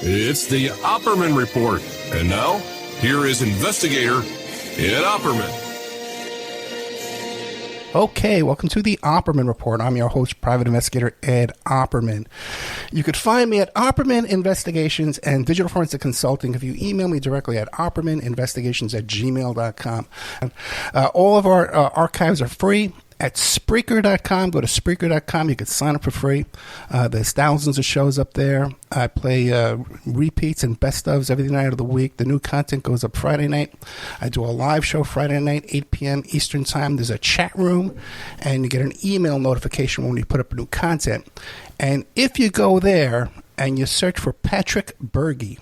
It's the Opperman Report. And now, here is investigator Ed Opperman. Okay, welcome to the Opperman Report. I'm your host, Private Investigator Ed Opperman. You could find me at Opperman Investigations and Digital Forensic Consulting if you email me directly at oppermaninvestigations@gmail.com. All of our archives are free. At Spreaker.com, go to Spreaker.com. You can sign up for free. There's thousands of shows up there. I play repeats and best ofs every night of the week. The new content goes up Friday night. I do a live show Friday night, 8 p.m. Eastern Time. There's a chat room, and you get an email notification when we put up new content. And if you go there and you search for Patrick Bergy,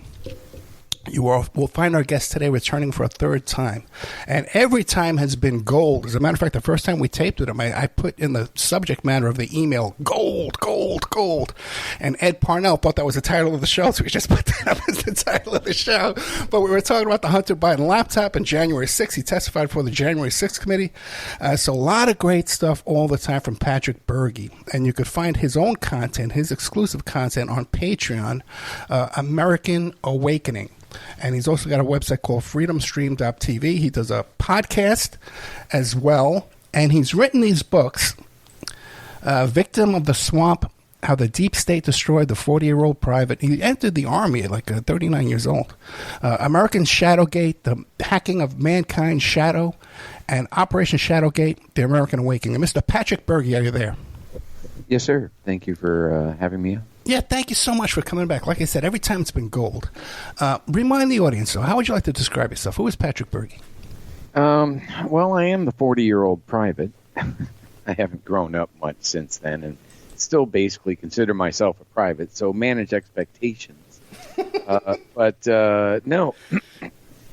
you will find our guest today returning for a third time. And every time has been gold. As a matter of fact, the first time we taped with him, I put in the subject matter of the email, gold, gold, gold. And Ed Parnell thought that was the title of the show, so we just put that up as the title of the show. But we were talking about the Hunter Biden laptop on January 6th. He testified for the January 6th committee. So a lot of great stuff all the time from Patrick Bergy. And you could find his own content, his exclusive content on Patreon, American Awakening. And he's also got a website called freedomstream.tv. He does a podcast as well. And he's written these books, Victim of the Swamp, How the Deep State Destroyed the 40-Year-Old Private. He entered the Army at like 39 years old. American Shadowgate, The Hacking of Mankind's Shadow, and Operation Shadowgate, The American Awakening. And Mr. Patrick Bergy, are you there? Yes, sir. Thank you for having me on. Yeah, thank you so much for coming back. Like I said, every time it's been gold. Remind the audience, though, how would you like to describe yourself? Who is Patrick Bergy? Well, I am the 40-year-old private. I haven't grown up much since then, and still basically consider myself a private, so manage expectations. But no,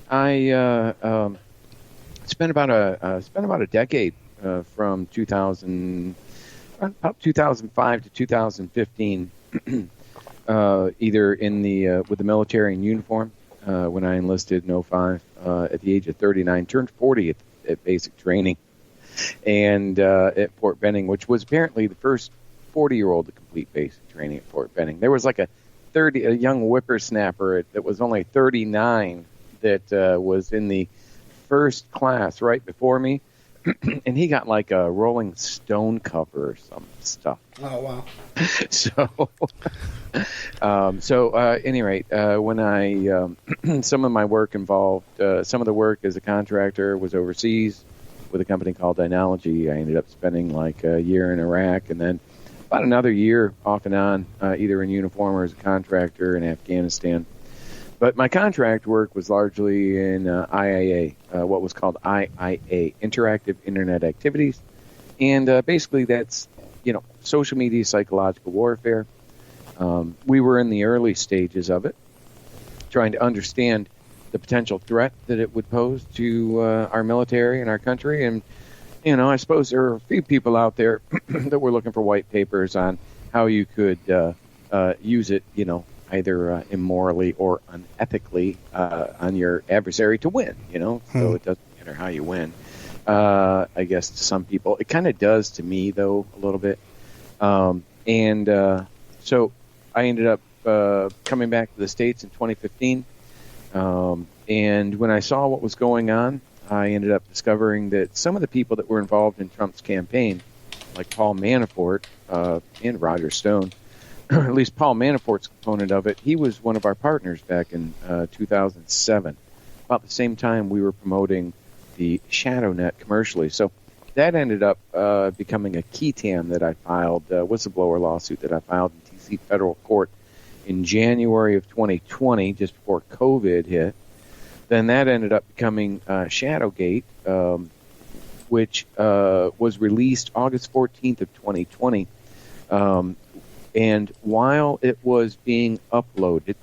I spent about a decade from 2005 to 2015. Either in the with the military in uniform when I enlisted in 05 at the age of 39, turned 40 at basic training, and at Fort Benning, which was apparently the first 40-year-old to complete basic training at Fort Benning. There was like a young whippersnapper that was only 39 that was in the first class right before me. And he got like a Rolling Stone cover or some stuff. Oh, wow. So, any rate, when I, some of my work involved, some of the work as a contractor was overseas with a company called Dynology. I ended up spending like a year in Iraq and then about another year off and on, either in uniform or as a contractor in Afghanistan. But my contract work was largely in IIA, what was called IIA, Interactive Internet Activities. And basically that's, social media psychological warfare. We were in the early stages of it, trying to understand the potential threat that it would pose to our military and our country. And, I suppose there are a few people out there that were looking for white papers on how you could use it, either immorally or unethically on your adversary to win, So it doesn't matter how you win. I guess to some people. It kind of does to me, though, a little bit. So I ended up coming back to the States in 2015. And when I saw what was going on, I ended up discovering that some of the people that were involved in Trump's campaign, like Paul Manafort and Roger Stone, or at least Paul Manafort's component of it, he was one of our partners back in 2007. About the same time we were promoting the ShadowNet commercially. So that ended up becoming a key tam that I filed, whistleblower lawsuit that I filed in D.C. federal court in January of 2020, just before COVID hit. Then that ended up becoming Shadowgate, which was released August 14th of 2020. And while it was being uploaded,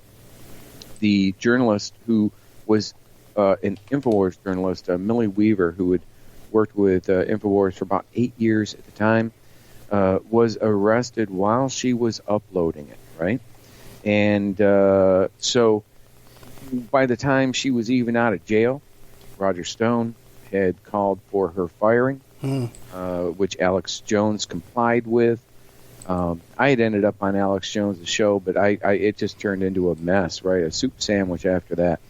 the journalist who was an InfoWars journalist, Millie Weaver, who had worked with InfoWars for about 8 years at the time, was arrested while she was uploading it, right? And so by the time she was even out of jail, Roger Stone had called for her firing, which Alex Jones complied with. I had ended up on Alex Jones' show, but it just turned into a mess, right? A soup sandwich after that.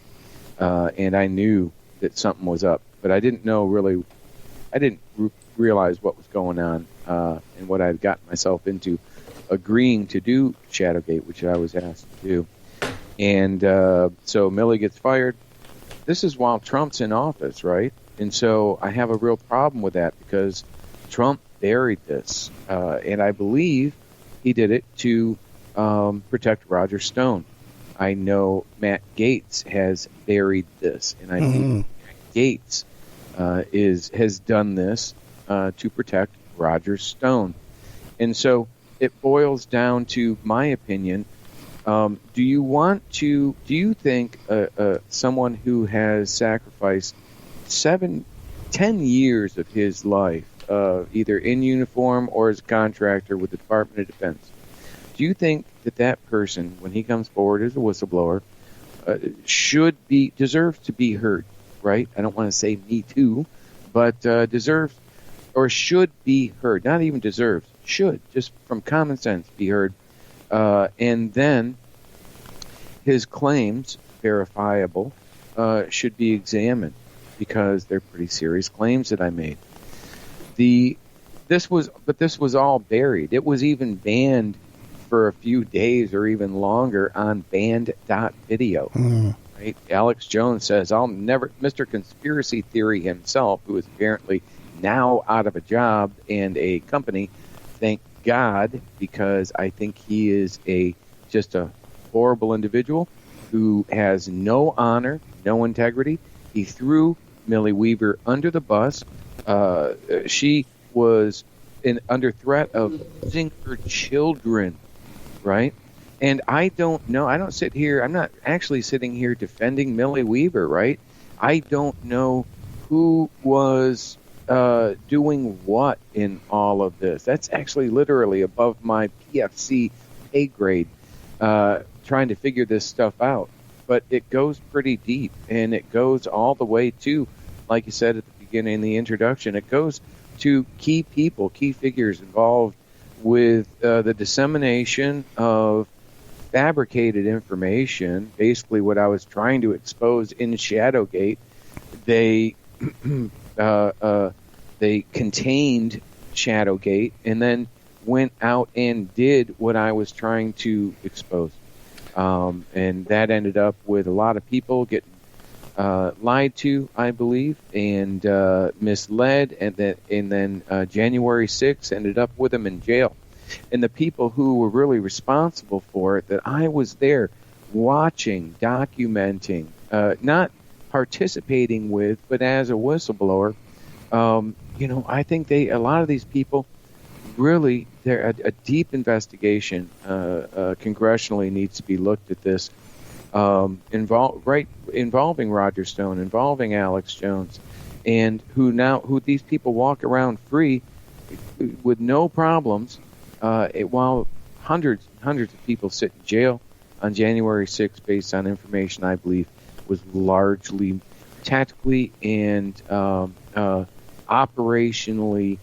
And I knew that something was up, but I didn't know really. I didn't realize what was going on and what I had gotten myself into, agreeing to do Shadowgate, which I was asked to do. And so Millie gets fired. This is while Trump's in office, right? And so I have a real problem with that because Trump buried this. And I believe he did it to protect Roger Stone. I know Matt Gaetz has buried this. And I think Matt Gaetz has done this to protect Roger Stone. And so it boils down to my opinion. Do you think someone who has sacrificed 10 years of his life, either in uniform or as a contractor with the Department of Defense, do you think that person, when he comes forward as a whistleblower, deserves to be heard? Right? I don't want to say me too, but deserves or should be heard. Not even deserves, should, just from common sense, be heard. And then his claims, verifiable, should be examined because they're pretty serious claims that I made. This was all buried. It was even banned for a few days or even longer on banned.video. Right? Alex Jones says, I'll never, Mr. Conspiracy Theory himself, who is apparently now out of a job and a company, thank God, because I think he is just a horrible individual who has no honor, no integrity. He threw Millie Weaver under the bus. She was under threat of losing her children, right? And I don't know. I don't sit here. I'm not actually sitting here defending Millie Weaver, right? I don't know who was doing what in all of this. That's actually literally above my PFC pay grade, trying to figure this stuff out. But it goes pretty deep, and it goes all the way to, like you said at the beginning in the introduction, it goes to key people, key figures involved with the dissemination of fabricated information, basically what I was trying to expose in Shadowgate. They contained Shadowgate and then went out and did what I was trying to expose. And that ended up with a lot of people getting lied to, I believe, and misled, and then January 6th ended up with them in jail. And the people who were really responsible for it, that I was there watching, documenting, not participating with, but as a whistleblower, I think a lot of these people really, a deep investigation congressionally needs to be looked at this, involving Roger Stone, involving Alex Jones, and who these people walk around free with no problems, while hundreds of people sit in jail on January 6th based on information I believe was largely tactically and operationally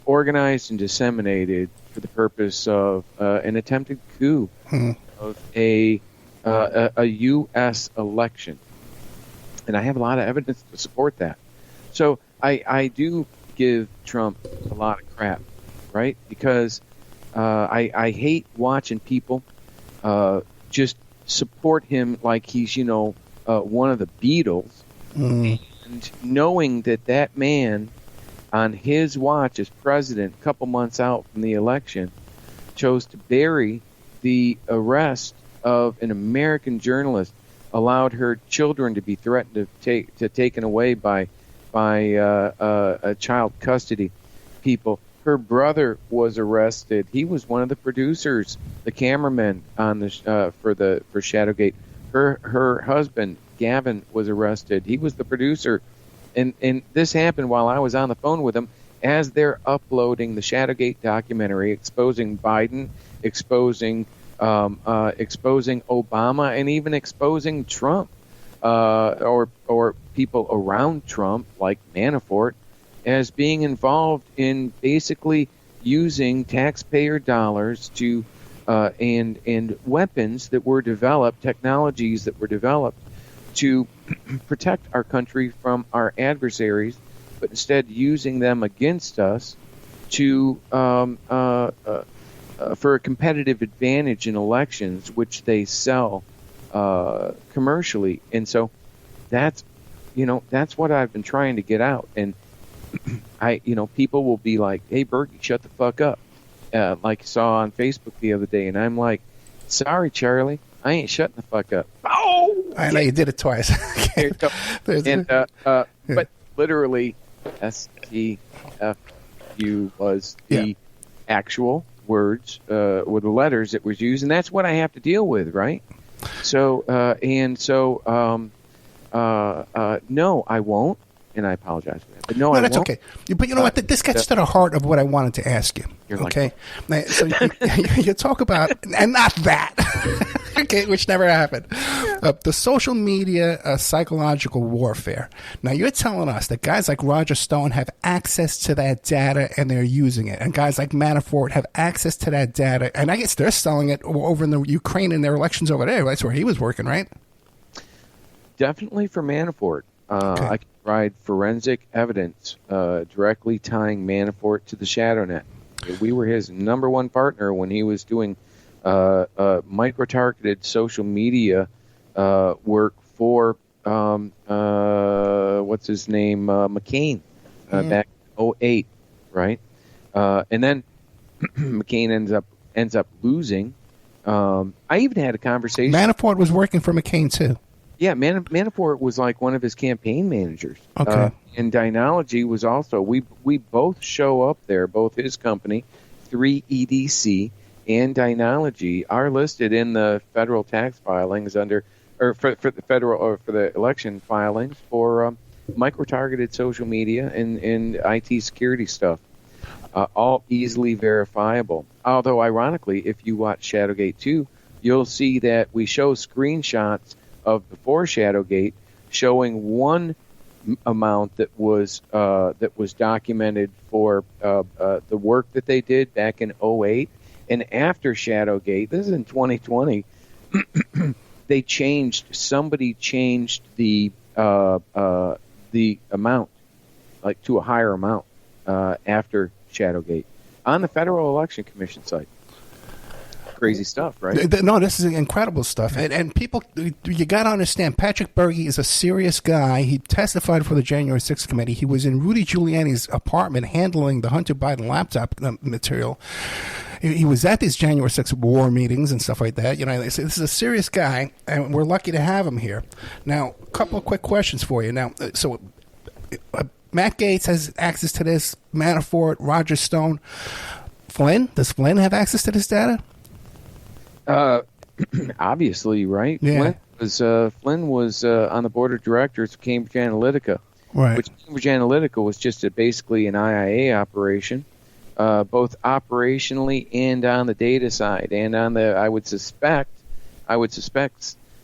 organized and disseminated for the purpose of an attempted coup of a U.S. election. And I have a lot of evidence to support that. So I do give Trump a lot of crap, right? Because I hate watching people just support him like he's, one of the Beatles, and knowing that man on his watch as president, a couple months out from the election, chose to bury the arrest of an American journalist, allowed her children to be threatened to taken away by a child custody people. Her brother was arrested. He was one of the producers, the cameraman on the for Shadowgate. Her husband Gavin was arrested. He was the producer, and this happened while I was on the phone with him as they're uploading the Shadowgate documentary, exposing Biden, exposing Obama, and even exposing Trump, or people around Trump like Manafort, as being involved in basically using taxpayer dollars to and weapons that were developed, technologies that were developed to protect our country from our adversaries, but instead using them against us to for a competitive advantage in elections, which they sell commercially. And so that's what I've been trying to get out. And people will be like, "Hey, Bergy, shut the fuck up," like you saw on Facebook the other day, and I'm like, "Sorry, Charlie, I ain't shutting the fuck up." Oh, I know you did it twice. But literally, STFU was the actual words with the letters that was used, and that's what I have to deal with, right? So no, I won't, and I apologize for that. But no, that's won't. okay. But you know what? This gets to the heart of what I wanted to ask you. Okay, so you talk about, and not that, okay, which never happened. The social media psychological warfare. Now you're telling us that guys like Roger Stone have access to that data and they're using it, and guys like Manafort have access to that data, and I guess they're selling it over in the Ukraine in their elections over there. That's where he was working, right? Definitely for Manafort. Okay. I can provide forensic evidence directly tying Manafort to the Shadownet. We were his number one partner when he was doing micro-targeted social media work for what's his name, McCain, back in 2008, right? And then McCain ends up losing. I even had a conversation. Manafort was working for McCain too. Yeah, Manafort was like one of his campaign managers. Okay. And Dynology was also, we both show up there, both his company, 3EDC, and Dynology are listed in the federal tax filings for the federal, or for the election filings for micro-targeted social media and IT security stuff. All easily verifiable. Although, ironically, if you watch Shadowgate 2, you'll see that we show screenshots of before Shadowgate showing one amount that was documented for the work that they did back in 2008, and after Shadowgate, this is in 2020, somebody changed the amount, like to a higher amount after Shadowgate on the Federal Election Commission site. Crazy stuff, right? No, this is incredible stuff. And people, you got to understand, Patrick Bergy is a serious guy. He testified for the January 6th committee. He was in Rudy Giuliani's apartment handling the Hunter Biden laptop material. He was at these January 6th war meetings and stuff like that. You know, this is a serious guy, and we're lucky to have him here. Now, a couple of quick questions for you. Now, so Matt Gaetz has access to this, Manafort, Roger Stone. Flynn? Does Flynn have access to this data? Obviously, right? Yeah. Flynn was on the board of directors of Cambridge Analytica, right? Which Cambridge Analytica was just basically an IIA operation, both operationally and on the data side, and on the I would suspect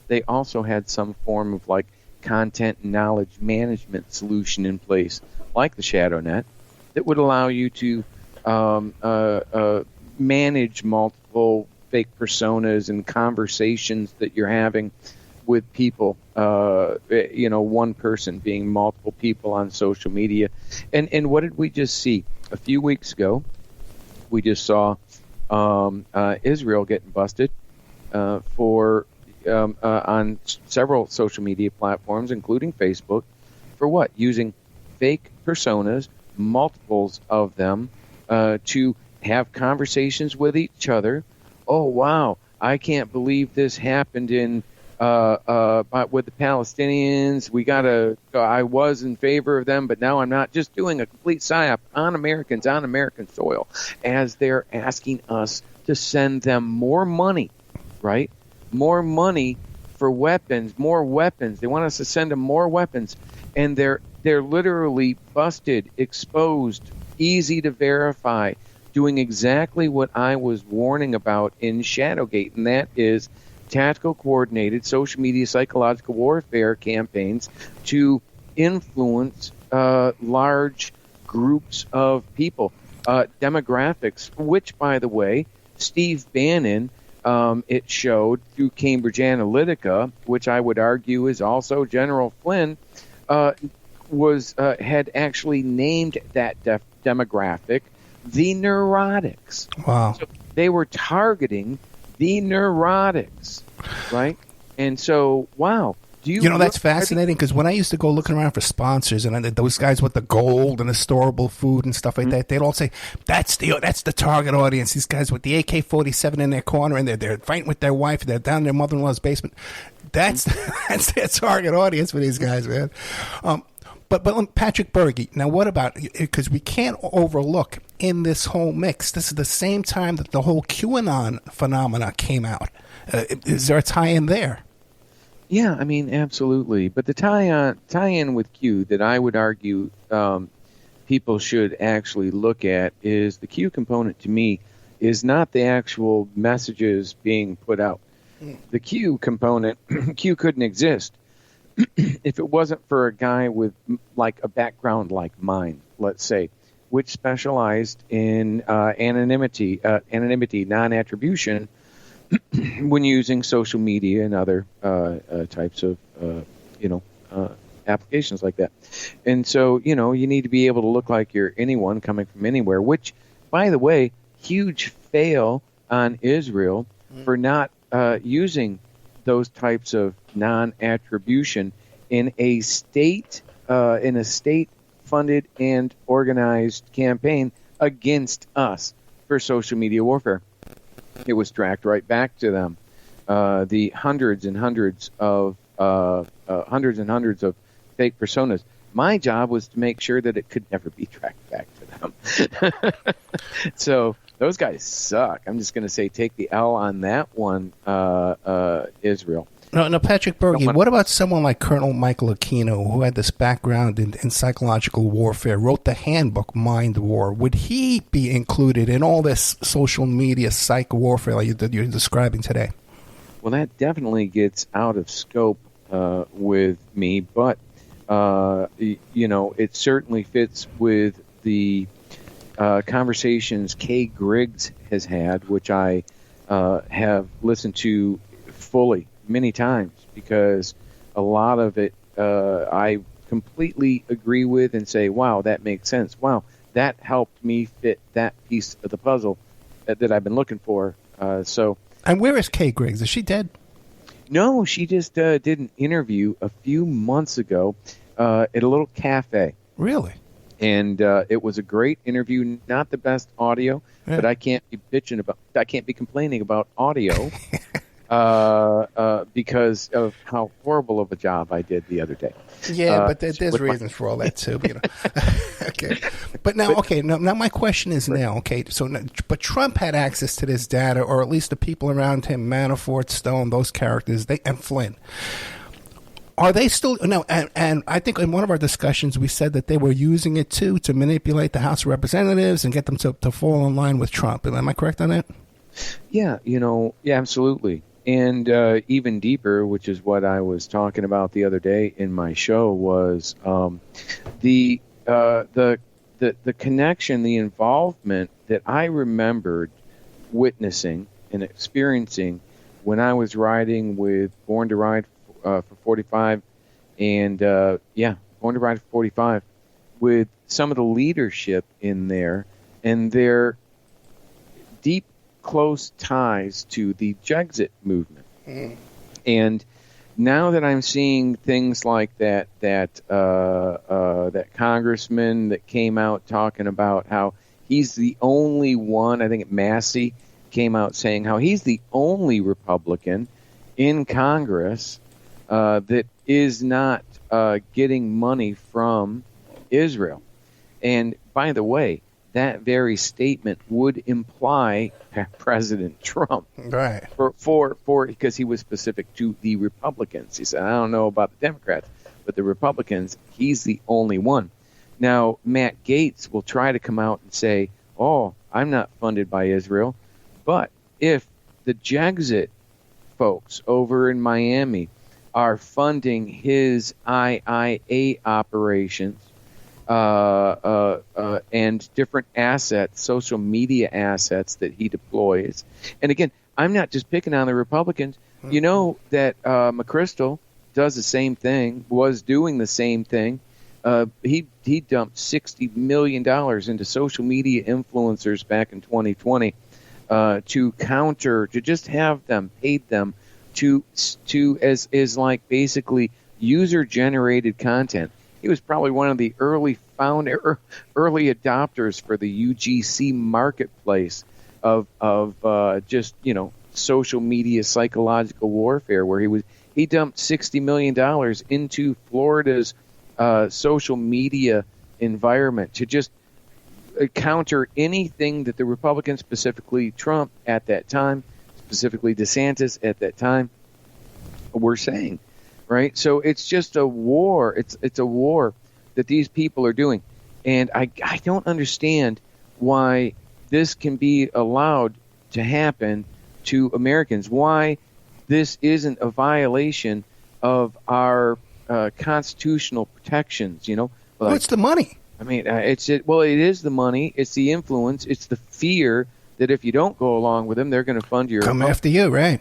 they also had some form of like content and knowledge management solution in place, like the Shadownet, that would allow you to manage multiple fake personas and conversations that you're having with people, one person being multiple people on social media. And what did we just see? A few weeks ago, we just saw Israel getting busted for on several social media platforms, including Facebook, for what? Using fake personas, multiples of them, to have conversations with each other. Oh, wow, I can't believe this happened with the Palestinians. I was in favor of them, but now I'm not. Just doing a complete psyop on Americans, on American soil, as they're asking us to send them more money, right? More money for weapons, more weapons. They want us to send them more weapons, and they're literally busted, exposed, easy to verify, doing exactly what I was warning about in Shadowgate, and that is tactical coordinated social media psychological warfare campaigns to influence large groups of people. demographics, which, by the way, Steve Bannon, it showed through Cambridge Analytica, which I would argue is also General Flynn, had actually named that demographic the neurotics. Wow. So they were targeting the neurotics, right? And so, wow. That's fascinating because when I used to go looking around for sponsors and those guys with the gold and the storable food and stuff like that, they'd all say, that's the target audience. These guys with the AK-47 in their corner and they're fighting with their wife. They're down in their mother-in-law's basement. That's their target audience for these guys, man. But Patrick Bergy, now what about, because we can't overlook in this whole mix, this is the same time that the whole QAnon phenomena came out. Is there a tie-in there? Yeah, I mean, absolutely. But the tie-in with Q that I would argue people should actually look at is the Q component to me is not the actual messages being put out. The Q component, Q couldn't exist if it wasn't for a guy with like a background like mine, let's say, which specialized in anonymity, non-attribution, when using social media and other types of, applications like that. And so, you need to be able to look like you're anyone coming from anywhere, which, by the way, huge fail on Israel for not using those types of non-attribution in a state-funded and organized campaign against us for social media warfare. It was tracked right back to them. The hundreds and hundreds of fake personas. My job was to make sure that it could never be tracked back to them. So those guys suck. I'm just going to say take the L on that one, Israel. No, Patrick Bergy, what about someone like Colonel Michael Aquino, who had this background in psychological warfare, wrote the handbook Mind War? Would he be included in all this social media psych warfare like you're describing today? Well, that definitely gets out of scope with me, but, it certainly fits with the conversations Kay Griggs has had, which I have listened to fully many times, because a lot of it I completely agree with and say, wow, that makes sense. Wow, that helped me fit that piece of the puzzle that I've been looking for. And where is Kay Griggs? Is she dead? No, she just did an interview a few months ago at a little cafe. Really? And it was a great interview. Not the best audio, but I can't be complaining about audio. Because of how horrible of a job I did the other day. Yeah, but there's reasons for all that too. Okay, but now my question is but Trump had access to this data, or at least the people around him, Manafort, Stone, those characters, and Flynn. Are they still no? And I think in one of our discussions we said that they were using it to manipulate the House of Representatives and get them to fall in line with Trump. Am I correct on that? Yeah, absolutely. And even deeper, which is what I was talking about the other day in my show, was the connection, the involvement that I remembered witnessing and experiencing when I was riding with Born to Ride for 45, and Born to Ride for 45, with some of the leadership in there and their deep, close ties to the Brexit movement. And now that I'm seeing things like that congressman that came out talking about how he's the only one, I think Massey came out saying how he's the only Republican in Congress that is not getting money from Israel. And by the way, that very statement would imply President Trump, right? For because he was specific to the Republicans. He said, "I don't know about the Democrats, but the Republicans, he's the only one." Now, Matt Gaetz will try to come out and say, "Oh, I'm not funded by Israel," but if the Brexit folks over in Miami are funding his IIA operations, and different assets, social media assets that he deploys. And again, I'm not just picking on the Republicans. You know that McChrystal does the same thing, was doing the same thing. He dumped $60 million into social media influencers back in 2020 to just have them, paid them to as like basically user-generated content. He was probably one of the early adopters for the UGC marketplace of just, you know, social media psychological warfare, where he dumped $60 million into Florida's social media environment to just counter anything that the Republicans, specifically Trump at that time, specifically DeSantis at that time, were saying. Right? So it's just a war. It's a war that these people are doing. And I don't understand why this can be allowed to happen to Americans, why this isn't a violation of our constitutional protections, you know. Like, what's the money? I mean, it is the money. It's the influence. It's the fear that if you don't go along with them, they're going to fund your... Come after you, right?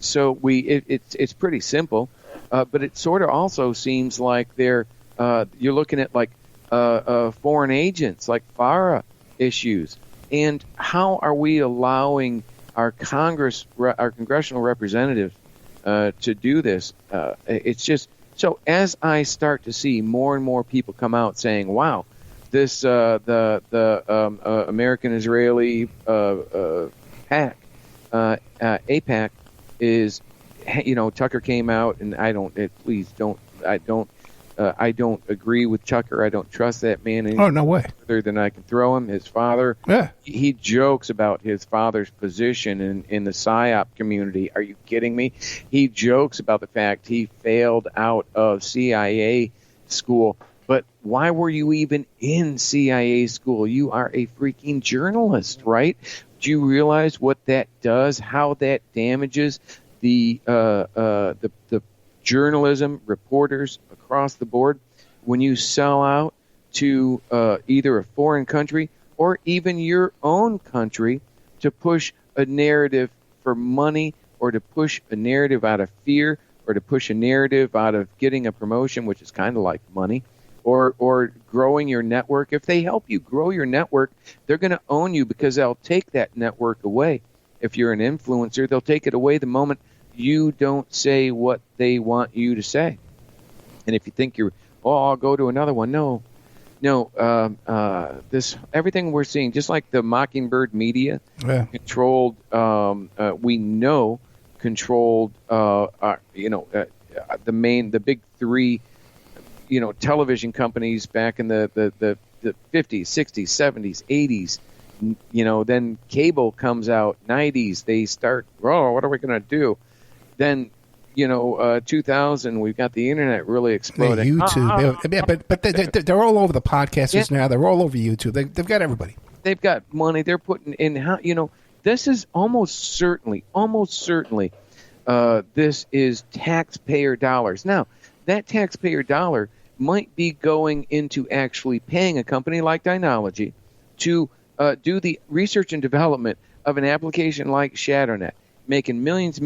So it's pretty simple. But it sort of also seems like you're looking at like foreign agents, like FARA issues. And how are we allowing our congressional representatives to do this? It's just so as I start to see more and more people come out saying, "Wow, this the American-Israeli pact, AIPAC is." You know, Tucker came out, and I don't agree with Tucker. I don't trust that man any no way. further than I can throw him. His father, he jokes about his father's position in the PSYOP community. Are you kidding me? He jokes about the fact he failed out of CIA school. But why were you even in CIA school? You are a freaking journalist, right? Do you realize what that does, how that damages the journalism reporters across the board when you sell out to either a foreign country or even your own country to push a narrative for money, or to push a narrative out of fear, or to push a narrative out of getting a promotion, which is kind of like money, or growing your network. If they help you grow your network, they're going to own you because they'll take that network away. If you're an influencer, they'll take it away the moment you don't say what they want you to say. And if you think I'll go to another one. No. This everything we're seeing, just like the Mockingbird media, controlled. We know controlled. The big three, television companies back in the 50s, 60s, 70s, 80s. Then cable comes out, 90s. They start, what are we going to do? Then, 2000, we've got the internet really exploding. YouTube. But they're all over the podcasters now. They're all over YouTube. They've got everybody. They've got money. They're putting in, this is almost certainly, this is taxpayer dollars. Now, that taxpayer dollar might be going into actually paying a company like Dynology to do the research and development of an application like ShadowNet, making millions of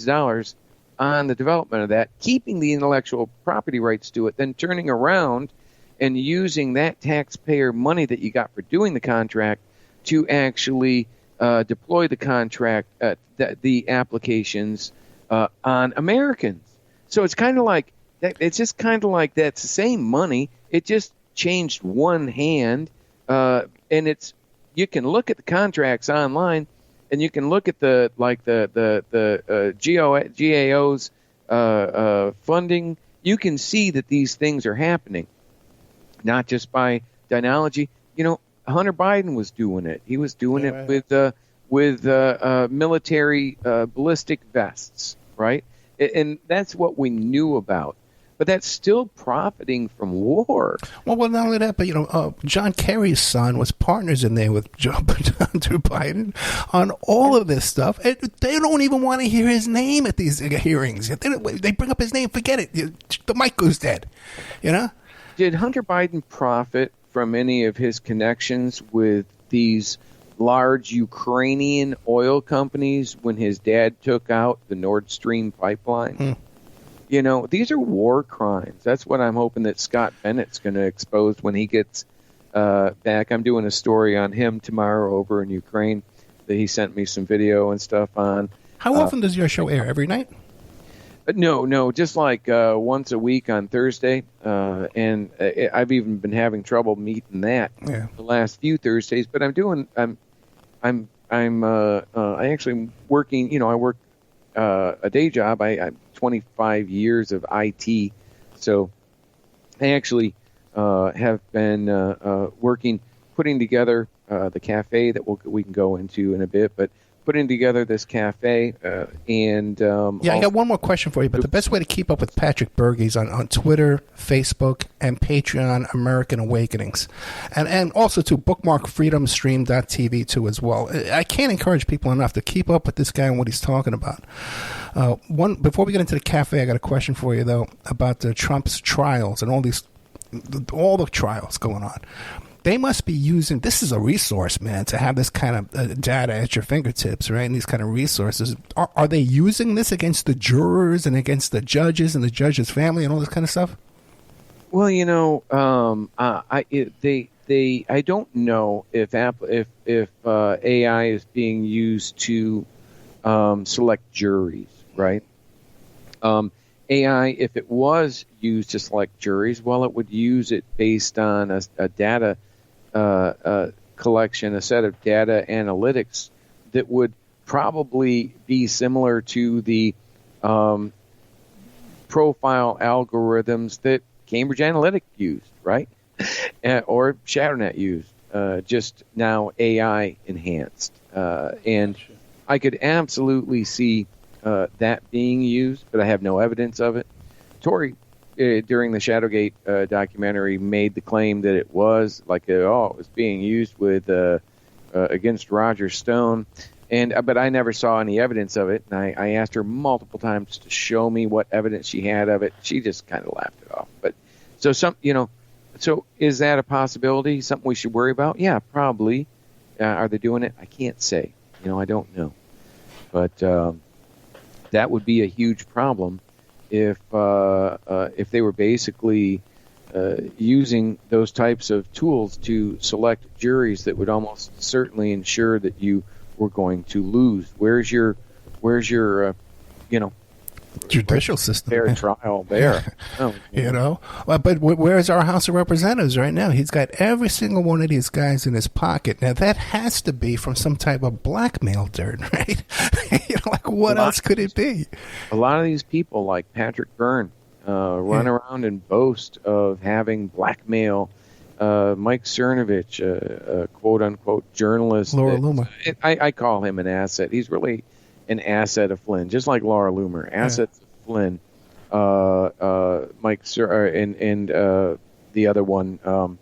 dollars on the development of that, keeping the intellectual property rights to it, then turning around and using that taxpayer money that you got for doing the contract to actually deploy the contract, the applications on Americans. So it's kind of like that. It's just kind of like that's the same money. It just changed one hand, and you can look at the contracts online. And you can look at the GAO's funding. You can see that these things are happening, not just by Dynology. Hunter Biden was doing it. He was doing it with military ballistic vests, right? And that's what we knew about. But that's still profiting from war. Well, not only that, but, John Kerry's son was partners in there with Hunter Biden on all of this stuff. And they don't even want to hear his name at these hearings. They bring up his name, forget it. The mic goes dead, did Hunter Biden profit from any of his connections with these large Ukrainian oil companies when his dad took out the Nord Stream pipeline? You know, these are war crimes. That's what I'm hoping that Scott Bennett's going to expose when he gets back. I'm doing a story on him tomorrow over in Ukraine that he sent me some video and stuff on. How often does your show air? Every night? No, just like once a week on Thursday, and I've even been having trouble meeting that the last few Thursdays. But I'm actually working. You know, I work a day job. I'm 25 years of IT, so I actually have been working, putting together the cafe that we can go into in a bit, but putting together this cafe and I got one more question for you. But the best way to keep up with Patrick Bergy is on Twitter, Facebook, and Patreon, American Awakenings, and also to bookmark freedomstream.tv too as well. I can't encourage people enough to keep up with this guy and what he's talking about. Before we get into the cafe, I got a question for you though about Trump's trials and all the trials going on. They must be using, this is a resource, man, to have this kind of data at your fingertips, right? And these kind of resources. Are they using this against the jurors and against the judges and the judge's family and all this kind of stuff? Well, you know, I don't know if AI is being used to select juries, right? AI, if it was used to select juries, well, it would use it based on a data collection, a set of data analytics that would probably be similar to the profile algorithms that Cambridge Analytica used, right? Or ShadowNet used, just now AI enhanced. And I could absolutely see that being used, but I have no evidence of it. Tori, during the Shadowgate documentary, made the claim that it was it was being used with against Roger Stone, but I never saw any evidence of it. And I asked her multiple times to show me what evidence she had of it. She just kind of laughed it off. But so is that a possibility? Something we should worry about? Yeah, probably. Are they doing it? I can't say. I don't know. But that would be a huge problem if they were basically using those types of tools to select juries that would almost certainly ensure that you were going to lose. Where's your judicial system, fair trial there? But where's our House of Representatives right now? He's got every single one of these guys in his pocket. Now that has to be from some type of blackmail dirt, right? What else could it be? A lot of these people, like Patrick Byrne, run around and boast of having blackmail. Mike Cernovich, a quote-unquote journalist. Laura Loomer. I call him an asset. He's really an asset of Flynn, just like Laura Loomer. Assets of Flynn. Mike and the other one.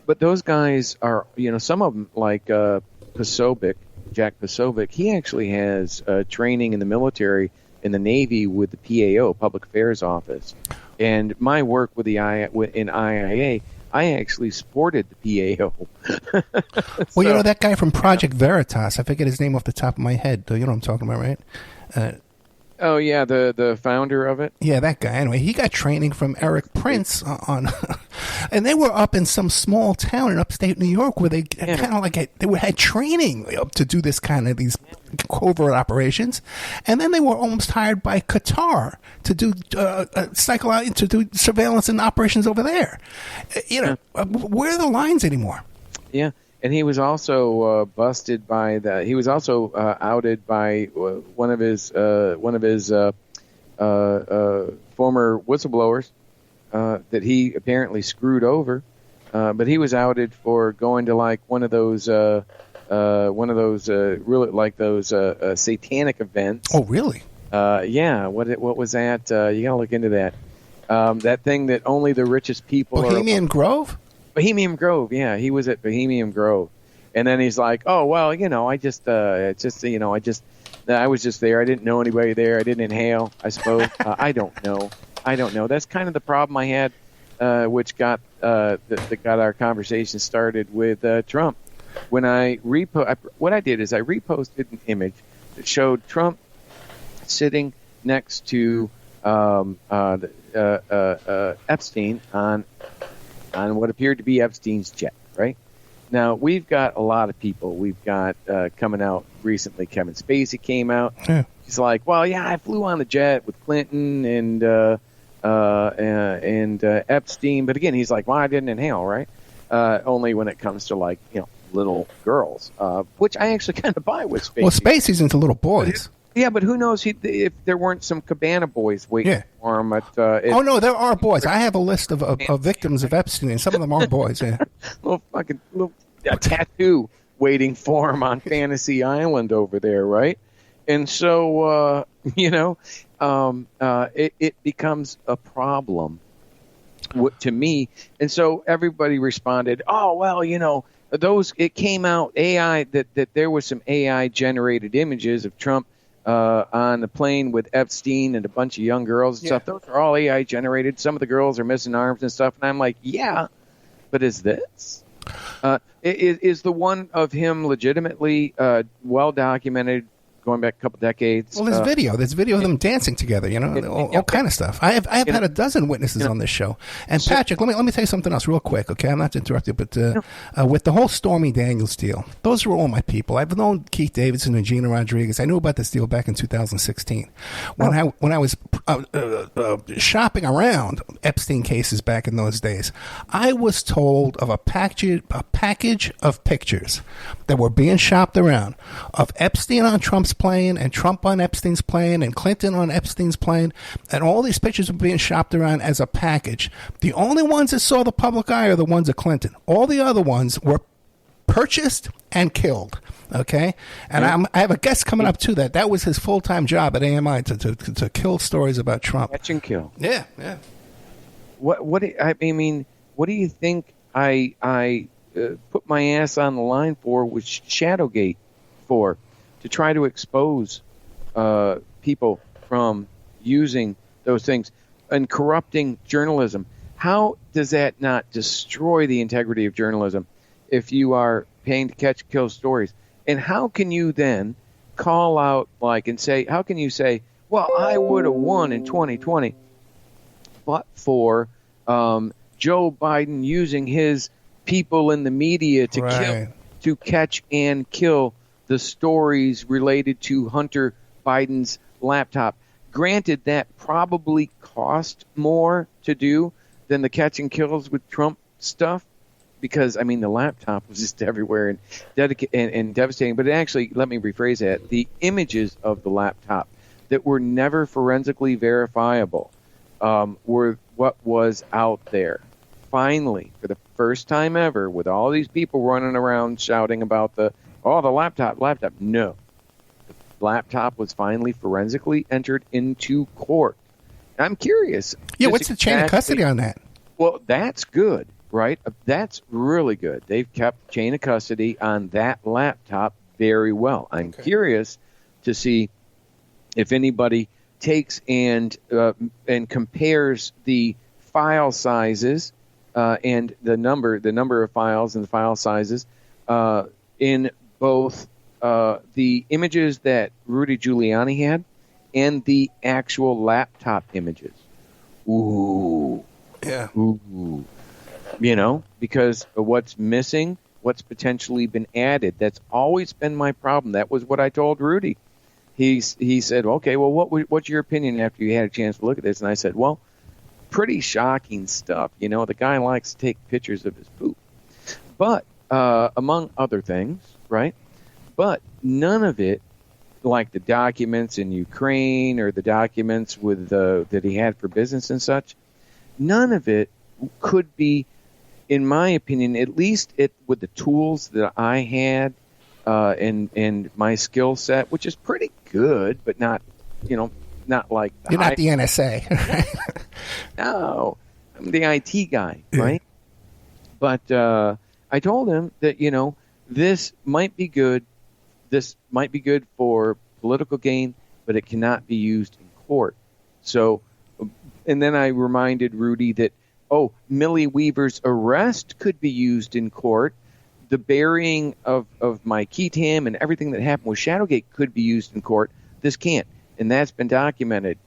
But those guys are, some of them, like Jack Posobiec, he actually has training in the military, in the Navy with the PAO, Public Affairs Office. And my work with in IIA, I actually supported the PAO. Well, that guy from Project Veritas, I forget his name off the top of my head. You know what I'm talking about, right? Oh, yeah, the founder of it? Yeah, that guy. Anyway, he got training from Eric Prince on... and they were up in some small town in upstate New York where they kind of had training to do this kind of these covert operations. And then they were almost hired by Qatar to do to do surveillance and operations over there. Where are the lines anymore? Yeah. And he was also busted by he was also outed by one of his former whistleblowers that he apparently screwed over. But he was outed for going to one of those really like those satanic events. Oh, really? Yeah. What was that? You gotta look into that. That thing that only the richest people. Bohemian Grove. Bohemian Grove, yeah, he was at Bohemian Grove, and then he's like, "Oh well, I was just there. I didn't know anybody there. I didn't inhale. I suppose I don't know. That's kind of the problem I had which got that got our conversation started with Trump. When what I did is I reposted an image that showed Trump sitting next to Epstein on what appeared to be Epstein's jet. Right now, we've got a lot of people. We've got coming out recently. Kevin Spacey came out. Yeah. He's like, "Well, yeah, I flew on the jet with Clinton and Epstein," but again, he's like, "Well, I didn't inhale, right?" Only when it comes to little girls, which I actually kind of buy with Spacey. Well, Spacey's into little boys. Yeah, but who knows if there weren't some Cabana boys waiting for him at... oh, no, there are boys. I have a list of victims of Epstein, and some of them are boys, yeah. A tattoo waiting for him on Fantasy Island over there, right? And so, it becomes a problem to me. And so everybody responded, oh, well, it came out AI, that there was some AI-generated images of Trump on the plane with Epstein and a bunch of young girls and stuff. Those are all AI generated. Some of the girls are missing arms and stuff. And I'm like, yeah, but is this? Is the one of him legitimately well documented, going back a couple decades? Well, there's video. There's video of them dancing together. All kind of stuff. I have had a dozen witnesses on this show. And Patrick, let me tell you something else real quick. Okay, I'm not to interrupt you, but with the whole Stormy Daniels deal, those were all my people. I've known Keith Davidson and Gina Rodriguez. I knew about this deal back in 202016 when I was shopping around Epstein cases back in those days. I was told of a package of pictures that were being shopped around of Epstein on Trump's plane and Trump on Epstein's plane and Clinton on Epstein's plane, and all these pictures were being shopped around as a package. The only ones that saw the public eye are the ones of Clinton. All the other ones were purchased and killed. Okay, and I have a guest coming up to that. That was his full-time job at AMI to kill stories about Trump. Catch and kill. Yeah. What do you think I put my ass on the line for with Shadowgate for? To try to expose people from using those things and corrupting journalism. How does that not destroy the integrity of journalism if you are paying to catch kill stories? And how can you then call out and say, how can you say, well, I would have won in 2020, but for Joe Biden using his people in the media to catch and kill the stories related to Hunter Biden's laptop. Granted, that probably cost more to do than the catch and kills with Trump stuff, because, the laptop was just everywhere and devastating. But actually, let me rephrase that. The images of the laptop that were never forensically verifiable were what was out there. Finally, for the first time ever, with all these people running around shouting about the laptop. No. The laptop was finally forensically entered into court. I'm curious. Yeah, what's the chain of custody on that? Well, that's good, right? That's really good. They've kept chain of custody on that laptop very well. I'm curious to see if anybody takes and compares the file sizes and the number of files and the file sizes in both the images that Rudy Giuliani had and the actual laptop images. Ooh. Yeah. Ooh. Because of what's missing, what's potentially been added. That's always been my problem. That was what I told Rudy. He said, okay, well, what's your opinion after you had a chance to look at this? And I said, well, pretty shocking stuff. The guy likes to take pictures of his poop. But among other things, right? But none of it, like the documents in Ukraine or the documents with that he had for business and such, none of it could be, in my opinion, at least with the tools that I had and my skill set, which is pretty good, but not, not like you're not the NSA. No, I'm the IT guy, right? But I told him that this might be good. This might be good for political gain, but it cannot be used in court. So, and then I reminded Rudy that oh, Millie Weaver's arrest could be used in court. The burying of my key tam and everything that happened with Shadowgate could be used in court. This can't, and that's been documented.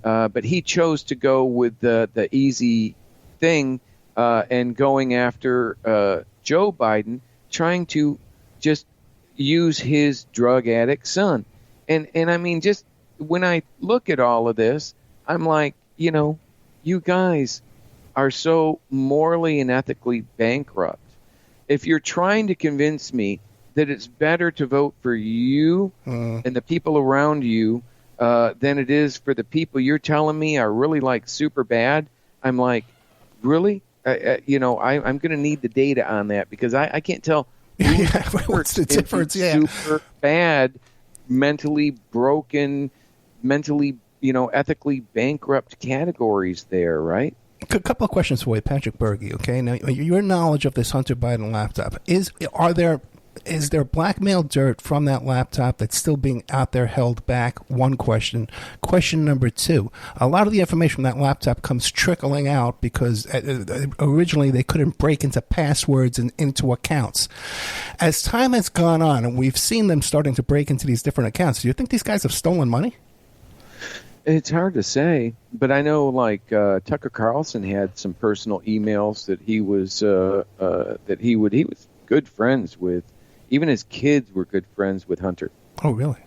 But he chose to go with the easy thing and going after Joe Biden, trying to just use his drug addict son. And I mean, just when I look at all of this, I'm like, you guys are so morally and ethically bankrupt. If you're trying to convince me that it's better to vote for you and the people around you than it is for the people you're telling me are really like super bad, I'm like, really? I'm going to need the data on that, because I can't tell what's the difference. Super bad, mentally broken, mentally ethically bankrupt categories there, right? A couple of questions for you, Patrick Bergy. Okay, now your knowledge of this Hunter Biden laptop is there blackmail dirt from that laptop that's still being out there held back? One question. Question number two: a lot of the information from that laptop comes trickling out because originally they couldn't break into passwords and into accounts. As time has gone on, and we've seen them starting to break into these different accounts, do you think these guys have stolen money? It's hard to say, but I know Tucker Carlson had some personal emails that he was he was good friends with. Even his kids were good friends with Hunter. Oh, really?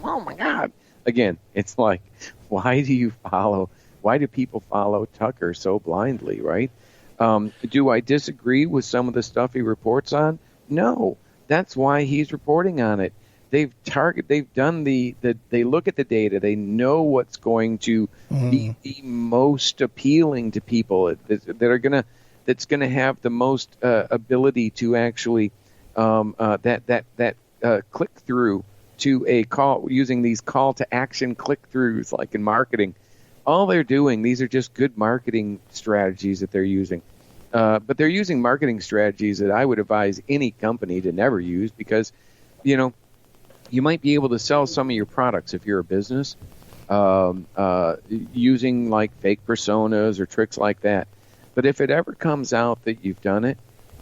Oh my God! Again, it's like, why do people follow Tucker so blindly, right? Do I disagree with some of the stuff he reports on? No, that's why he's reporting on it. They look at the data. They know what's going to be the most appealing to people that's gonna have the most ability to actually click through to a call, using these call to action click throughs like in marketing. All they're doing, these are just good marketing strategies that they're using. But they're using marketing strategies that I would advise any company to never use, because you might be able to sell some of your products if you're a business using like fake personas or tricks like that. But if it ever comes out that you've done it,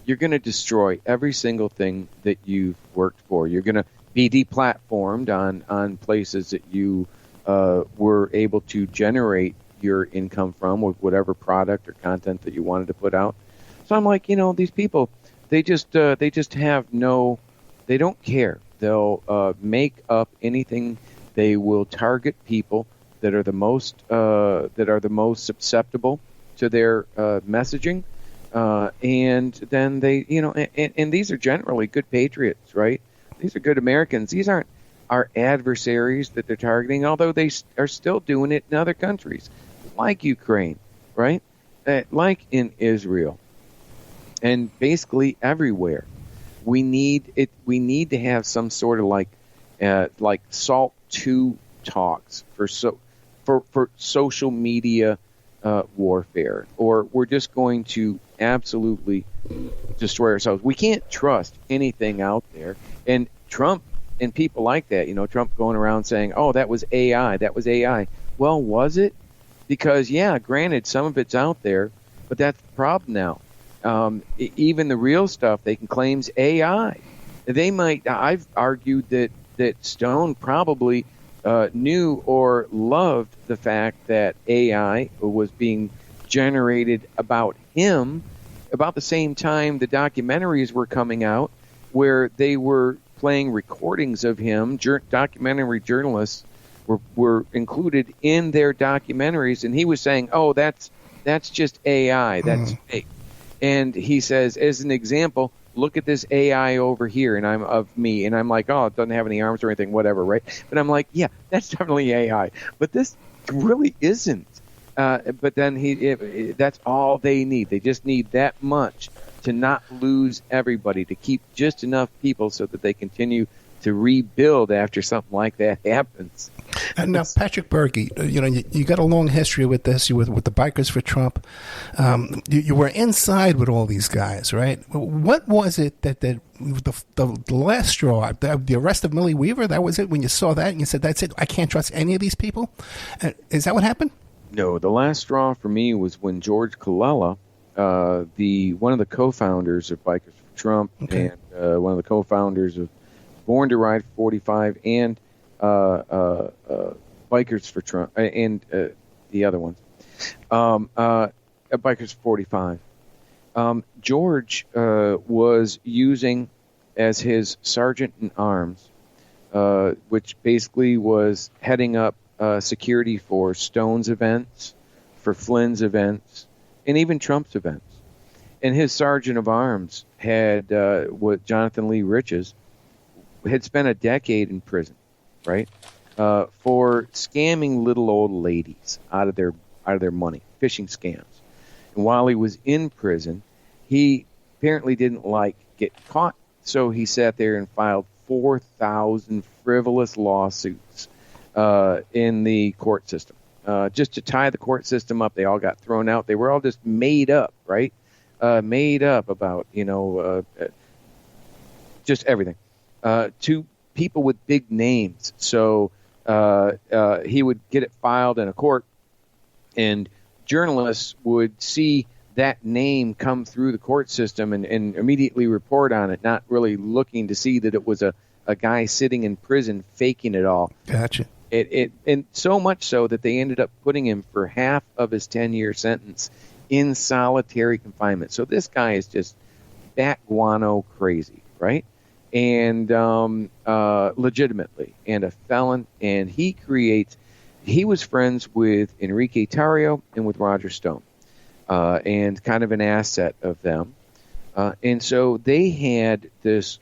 you're going to destroy every single thing that you've worked for. You're going to be deplatformed on places that you were able to generate your income from with whatever product or content that you wanted to put out. So I'm like, these people, they just have they don't care. They'll make up anything. They will target people that are the most susceptible to their messaging, and then they, and these are generally good patriots, right? These are good Americans. These aren't our adversaries that they're targeting, although they are still doing it in other countries, like Ukraine, right? Like in Israel, and basically everywhere. We need it. We need to have some sort of like SALT II talks for social media warfare, or we're just going to absolutely destroy ourselves. We can't trust anything out there. And Trump and people like that, Trump going around saying, "Oh, that was AI. That was AI." Well, was it? Because granted, some of it's out there, but that's the problem now. Even the real stuff they can claim's AI. They might. I've argued that Stone probably knew or loved the fact that AI was being generated about him about the same time the documentaries were coming out, where they were playing recordings of him. Documentary journalists were included in their documentaries, and he was saying, "Oh, that's just AI. That's fake." And he says, as an example, look at this AI over here, and I'm like, oh, it doesn't have any arms or anything, whatever, right? But I'm like, yeah, that's definitely AI, but this really isn't. But then that's all they need. They just need that much to not lose everybody, to keep just enough people so that they continue to rebuild after something like that happens. And now, Patrick Bergy, you got a long history with this, with the Bikers for Trump. You were inside with all these guys, right? What was it that the last straw, the arrest of Millie Weaver, that was it? When you saw that and you said, that's it, I can't trust any of these people? Is that what happened? No, the last straw for me was when George Colella one of the co-founders of Bikers for Trump, Okay. and one of the co-founders of Born to Ride 45 and Bikers for Trump, and the other ones, Bikers 45. George was using as his sergeant in arms, which basically was heading up security for Stone's events, for Flynn's events, and even Trump's events. And his sergeant of arms had, what Jonathan Lee Riches, had spent a decade in prison, right, for scamming little old ladies out of their money, phishing scams. And while he was in prison, he apparently didn't like getting caught, so he sat there and filed 4,000 frivolous lawsuits in the court system. Just to tie the court system up, they all got thrown out. They were all just made up, right? Made up about, just everything. To people with big names. So he would get it filed in a court, and journalists would see that name come through the court system and immediately report on it, not really looking to see that it was a guy sitting in prison faking it all. Gotcha. And so much so that they ended up putting him for half of his 10-year sentence in solitary confinement. So this guy is just bat guano crazy, right? And legitimately, and a felon. And he was friends with Enrique Tarrio and with Roger Stone, and kind of an asset of them. And so they had this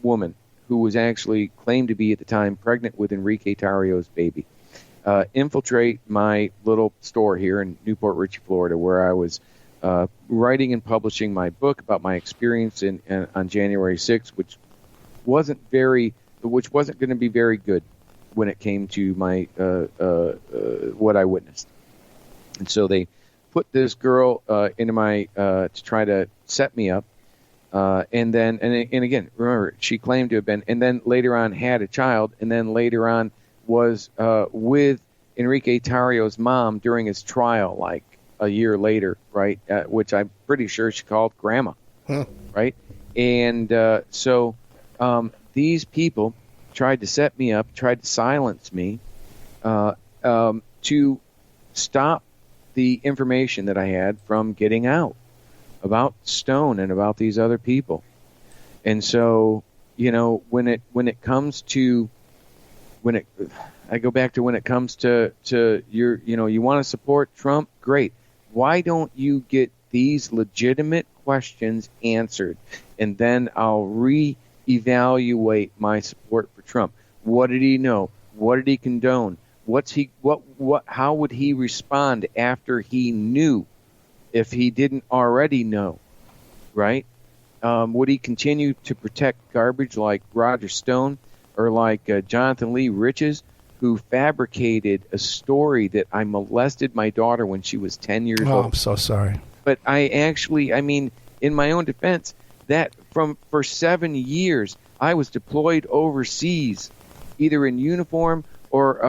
woman who was actually claimed to be at the time pregnant with Enrique Tarrio's baby, infiltrate my little store here in Newport Richey, Florida, where I was writing and publishing my book about my experience on January 6th, which wasn't going to be very good when it came to my what I witnessed. And so they put this girl into my to try to set me up. And again, remember, she claimed to have been, and then later on had a child, and then later on was with Enrique Tarrio's mom during his trial, like a year later, right? Which I'm pretty sure she called Grandma, right? And so these people tried to set me up, tried to silence me, to stop the information that I had from getting out about Stone and about these other people. And so, when it comes to when it comes to your, you want to support Trump, great. Why don't you get these legitimate questions answered, and then I'll reevaluate my support for Trump. What did he know? What did he condone? How would he respond after he knew, if he didn't already know, right? Would he continue to protect garbage like Roger Stone or like Jonathan Lee Riches, who fabricated a story that I molested my daughter when she was 10 years old? I'm so sorry. But in my own defense, that for 7 years, I was deployed overseas, either in uniform or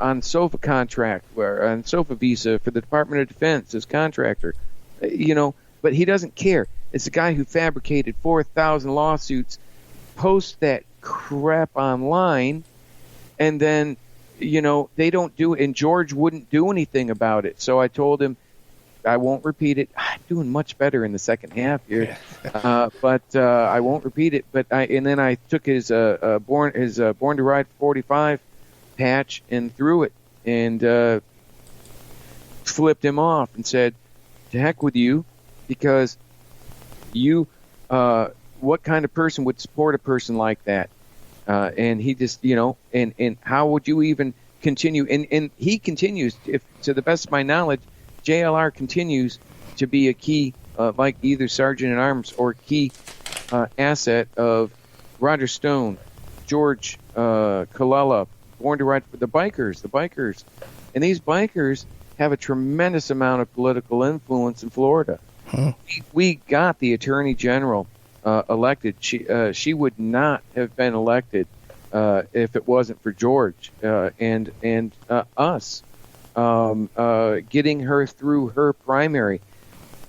on SOFA contract, or on SOFA visa for the Department of Defense as contractor. But he doesn't care. It's a guy who fabricated 4,000 lawsuits, posts that crap online, and then, they don't do it. And George wouldn't do anything about it. So I told him, I won't repeat it. I'm doing much better in the second half here, but I won't repeat it. And then I took his Born to Ride 45 patch and threw it, and flipped him off and said, "To heck with you, because you, what kind of person would support a person like that?" And he just, and how would you even continue? And he continues, if to the best of my knowledge, JLR continues to be a key, like either sergeant at arms or key asset of Roger Stone, George Colella, Born to Ride for the bikers. And these bikers have a tremendous amount of political influence in Florida. We got the Attorney General elected. She would not have been elected if it wasn't for George and us. Getting her through her primary.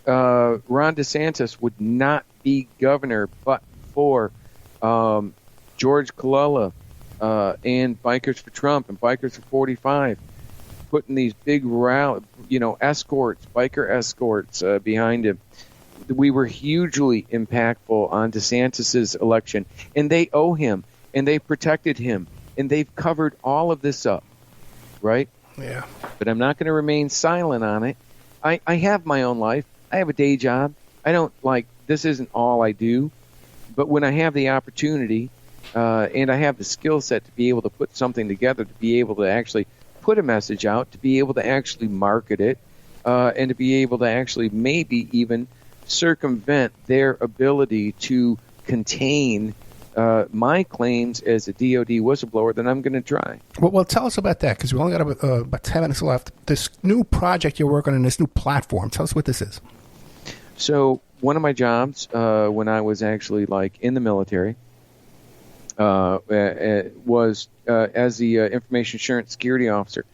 Ron DeSantis would not be governor but for George Colella and Bikers for Trump and Bikers for 45, putting these big escorts, biker escorts behind him. We were hugely impactful on DeSantis's election, and they owe him, and they protected him, and they've covered all of this up, right? Yeah. But I'm not going to remain silent on it. I have my own life. I have a day job. This isn't all I do. But when I have the opportunity and I have the skill set to be able to put something together, to be able to actually put a message out, to be able to actually market it, and to be able to actually maybe even circumvent their ability to contain my claims as a DOD whistleblower, then I'm going to try. Well, tell us about that, because we only got about 10 minutes left. This new project you're working on, this new platform, tell us what this is. So one of my jobs when I was actually in the military was as the information assurance security officer.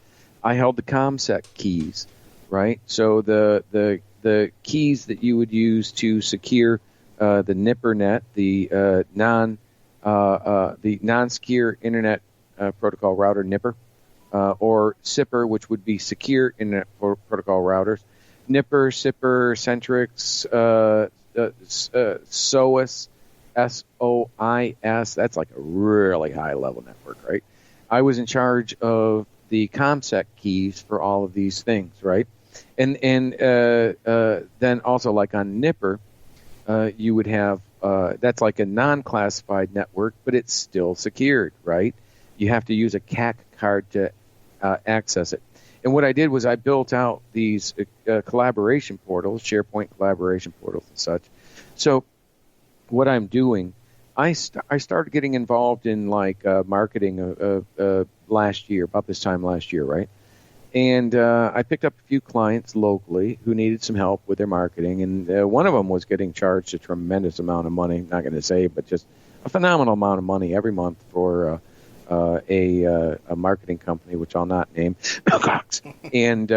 I held the ComSec keys, right? So the keys that you would use to secure the NIPRNet, the non-secure Internet Protocol Router NIPR, or SIPR, which would be Secure Internet Protocol Routers. NIPR, SIPR, Centrix, SOIS, SOIS. That's like a really high-level network, right? I was in charge of the ComSec keys for all of these things, right? And then also on NIPR, you would have that's like a non-classified network, but it's still secured, right? You have to use a CAC card to access it. And what I did was I built out these collaboration portals, SharePoint collaboration portals and such. So what I'm doing, I started getting involved in marketing last year, about this time last year, right? And I picked up a few clients locally who needed some help with their marketing, and one of them was getting charged a tremendous amount of money, not going to say, but just a phenomenal amount of money every month for a marketing company, which I'll not name, and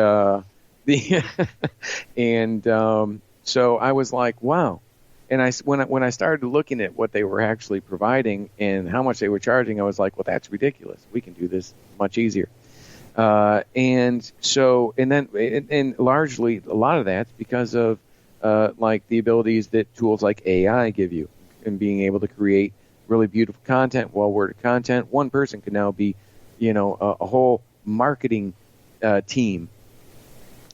so I was like, wow. And when I started looking at what they were actually providing and how much they were charging, I was like, well, that's ridiculous. We can do this much easier. And largely a lot of that's because of the abilities that tools like AI give you, and being able to create really beautiful content, well-worded content. One person can now be, a whole marketing team.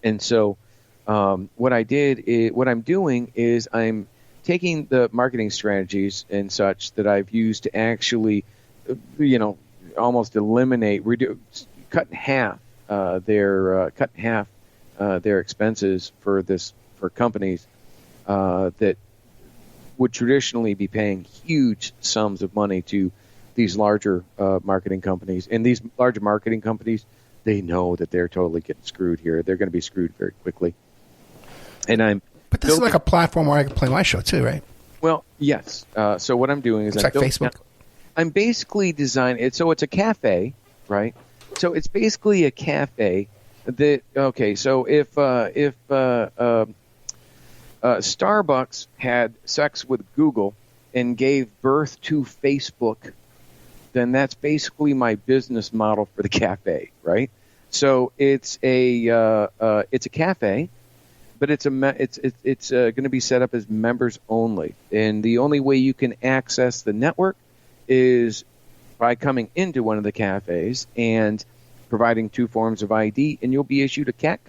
And so what I'm doing is I'm taking the marketing strategies and such that I've used to actually, almost eliminate, cut in half their expenses for companies that would traditionally be paying huge sums of money to these larger marketing companies. And these larger marketing companies, they know that they're totally getting screwed here. They're going to be screwed very quickly. But this is like a platform where I can play my show too, right? Well, yes. So what I'm doing is it's like Facebook. I'm basically designing it. So it's a cafe, right? So it's basically a cafe that, okay, so if Starbucks had sex with Google and gave birth to Facebook, then that's basically my business model for the cafe, right? So it's a cafe, but it's going to be set up as members only, and the only way you can access the network is by coming into one of the cafes and providing 2 forms of ID, and you'll be issued a CAC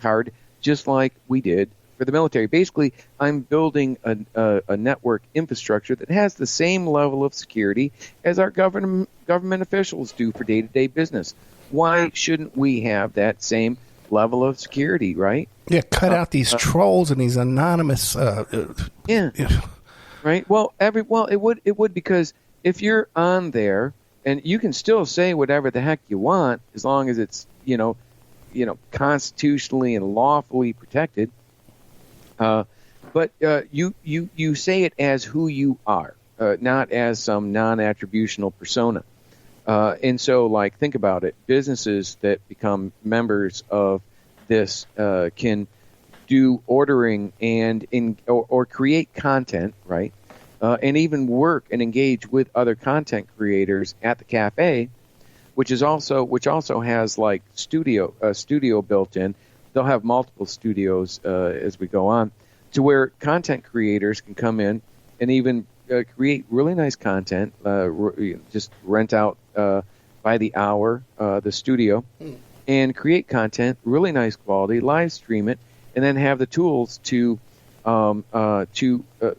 card, just like we did for the military. Basically, I'm building a network infrastructure that has the same level of security as our government officials do for day-to-day business. Why shouldn't we have that same level of security, right? Yeah, cut out these trolls and these anonymous. Yeah, right. Well, it would because if you're on there, and you can still say whatever the heck you want as long as it's constitutionally and lawfully protected. But you say it as who you are, not as some non-attributional persona. And so, think about it. Businesses that become members of this can do ordering or create content, right? And even work and engage with other content creators at the cafe, which also has like a studio built in. They'll have multiple studios as we go on, to where content creators can come in and even create really nice content. Just rent out by the hour the studio and create content, really nice quality, live stream it, and then have the tools to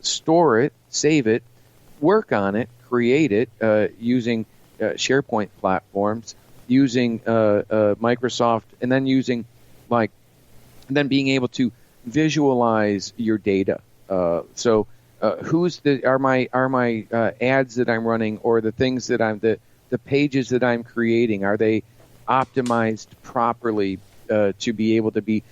store it, save it, work on it, create it using SharePoint platforms, using Microsoft, and then being able to visualize your data. So are my ads that I'm running, or the things that the pages that I'm creating, are they optimized properly to be able to be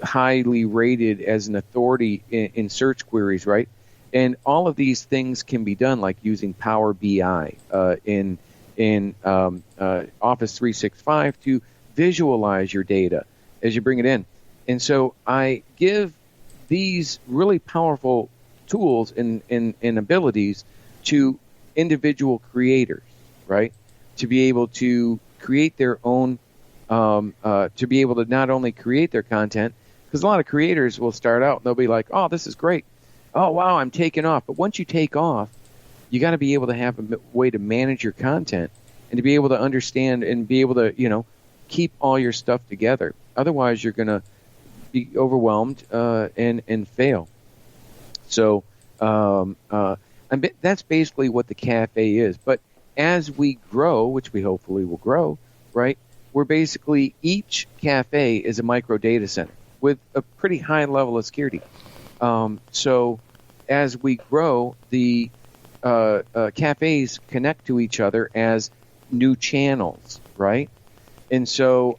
highly rated as an authority in search queries, right? And all of these things can be done like using Power BI in Office 365 to visualize your data as you bring it in. And so I give these really powerful tools and abilities to individual creators, right? To be able to create their own, to be able to not only create their content, because a lot of creators will start out and they'll be like, oh, this is great. Oh, wow, I'm taking off. But once you take off, you got to be able to have a way to manage your content and to be able to understand and be able to, keep all your stuff together. Otherwise, you're going to be overwhelmed and fail. So that's basically what the cafe is. But as we grow, which we hopefully will grow, right, we're basically, each cafe is a micro data center with a pretty high level of security. So as we grow, the cafes connect to each other as new channels, right? And so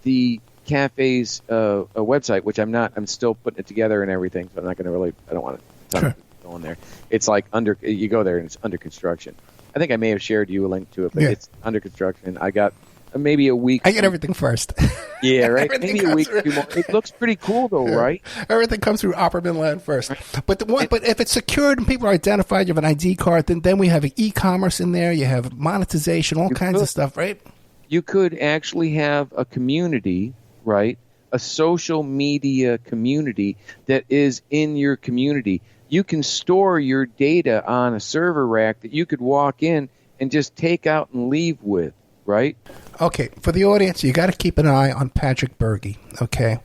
the cafe's website, which I'm still putting it together and everything, so I'm not going to I don't want to go in there. It's like you go there and it's under construction. I think I may have shared you a link to it, but it's under construction. I got maybe a week. I get everything first. Yeah, right. Maybe a week, 2 more. It looks pretty cool, though, right? Everything comes through Opperman land first. But but if it's secured and people are identified, you have an ID card. Then we have e-commerce in there. You have monetization, all kinds of stuff, right? You could actually have a community, right? A social media community that is in your community. You can store your data on a server rack that you could walk in and just take out and leave with, right? Okay, for the audience, you got to keep an eye on Patrick Bergy, okay?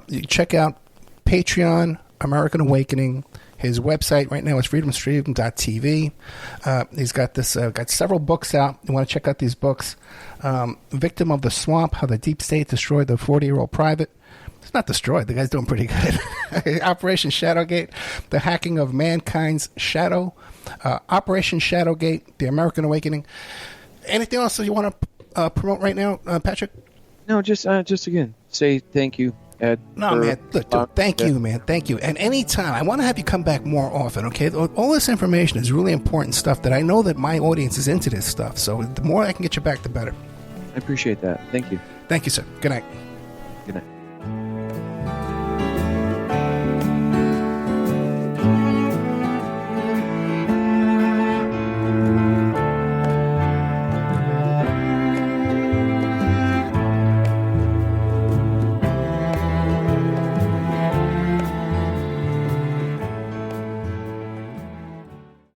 You check out Patreon, American Awakening. His website right now is freedomstream.tv. He's got several books out. You want to check out these books. Victim of the Swamp, How the Deep State Destroyed the 40-Year-Old Private. It's not destroyed. The guy's doing pretty good. Operation Shadowgate, The Hacking of Mankind's Shadow. Operation Shadowgate, The American Awakening. Anything else that you want to promote right now, Patrick? No, just again, say thank you, Ed. No, man. Look, dude, thank you, man. Thank you. And anytime, I want to have you come back more often, okay? All this information is really important stuff that I know that my audience is into this stuff. So the more I can get you back, the better. I appreciate that. Thank you. Thank you, sir. Good night. Good night.